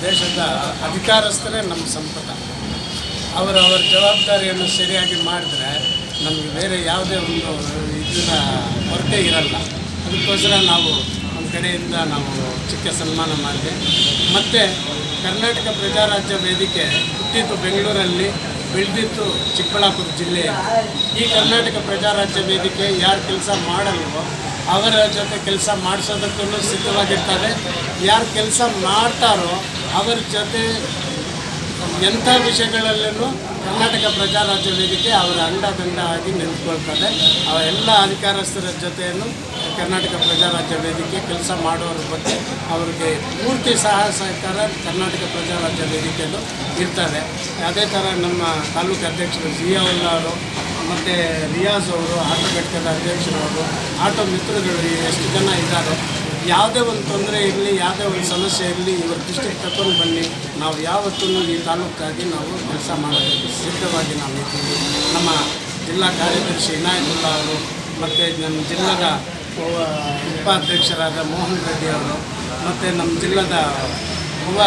ದೇಶದ ಅಧಿಕಾರಸ್ಥರೇ ನಮ್ಮ ಸಂಪದ. ಅವರ ಜವಾಬ್ದಾರಿಯನ್ನು ಸರಿಯಾಗಿ ಮಾಡಿದ್ರೆ ನಮಗೆ ಬೇರೆ ಯಾವುದೇ ಒಂದು ಇದರ ಕೊರತೆ ಇರಲ್ಲ. ಅದಕ್ಕೋಸ್ಕರ ನಾವು ನಮ್ಮ ಕಡೆಯಿಂದ ನಾವು ಚಿಕ್ಕ ಸನ್ಮಾನ ಮಾಡಿದೆ. ಮತ್ತು ಕರ್ನಾಟಕ ಪ್ರಜಾರಾಜ್ಯ ವೇದಿಕೆ ಹುಟ್ಟಿದ್ದು ಬೆಂಗಳೂರಲ್ಲಿ, ಬೆಳೆದಿತ್ತು ಚಿಕ್ಕಬಳ್ಳಾಪುರ ಜಿಲ್ಲೆಯಲ್ಲಿ. ಈ ಕರ್ನಾಟಕ ಪ್ರಜಾರಾಜ್ಯ ವೇದಿಕೆ ಯಾರು ಕೆಲಸ ಮಾಡಲ್ವೋ ಅವರ ಜೊತೆ ಕೆಲಸ ಮಾಡಿಸೋದಕ್ಕೂ ಸಿದ್ಧವಾಗಿರ್ತಾರೆ. ಯಾರು ಕೆಲಸ ಮಾಡ್ತಾರೋ ಅವರ ಜೊತೆ ಎಂಥ ವಿಷಯಗಳಲ್ಲೂ ಕರ್ನಾಟಕ ಪ್ರಜಾರಾಜ್ಯ ವೇದಿಕೆ ಅವರ ಅಂಡದಂಡ ಆಗಿ ನಿಂತ್ಕೊಳ್ತದೆ. ಎಲ್ಲ ಅಧಿಕಾರಸ್ಥರ ಜೊತೆಯನ್ನು ಕರ್ನಾಟಕ ಪ್ರಜಾರಾಜ್ಯ ವೇದಿಕೆ ಕೆಲಸ ಮಾಡೋರ ಬಗ್ಗೆ ಅವ್ರಿಗೆ ಪೂರ್ತಿ ಸಹಕಾರ ಕರ್ನಾಟಕ ಪ್ರಜಾರಾಜ್ಯ ವೇದಿಕೆಯಲ್ಲೂ ಇರ್ತದೆ. ಅದೇ ಥರ ನಮ್ಮ ತಾಲೂಕು ಅಧ್ಯಕ್ಷರು ಜಿಯಾವುಲ್ಲಾ ಅವರು ಮತ್ತು ರಿಯಾಜ್ ಅವರು, ಆಟೋ ಘಟಕದ ಅಧ್ಯಕ್ಷರವರು, ಆಟೋ ಮಿತ್ರಗಳು ಎಷ್ಟು ಜನ ಇದ್ದಾರೋ, ಯಾವುದೇ ಒಂದು ತೊಂದರೆ ಇರಲಿ, ಯಾವುದೇ ಒಂದು ಸಮಸ್ಯೆ ಇರಲಿ, ಇವ್ರ ದೃಷ್ಟಿಗೆ ತಗೊಂಡು ಬನ್ನಿ, ನಾವು ಯಾವತ್ತೂ ಈ ತಾಲೂಕಾಗಿ ನಾವು ಕೆಲಸ ಮಾಡೋದಕ್ಕೆ ಸಿದ್ಧವಾಗಿ ನಾವು ಇದ್ದೀವಿ. ನಮ್ಮ ಜಿಲ್ಲಾ ಕಾರ್ಯದರ್ಶಿ ಇನಾಯತುಲ್ಲಾ ಅವರು ಮತ್ತು ನಮ್ಮ ಜಿಲ್ಲಾದ ಉಪಾಧ್ಯಕ್ಷರಾದ ಮೋಹನ್ ರೆಡ್ಡಿ ಅವರು ಮತ್ತು ನಮ್ಮ ಜಿಲ್ಲಾದ ಯುವ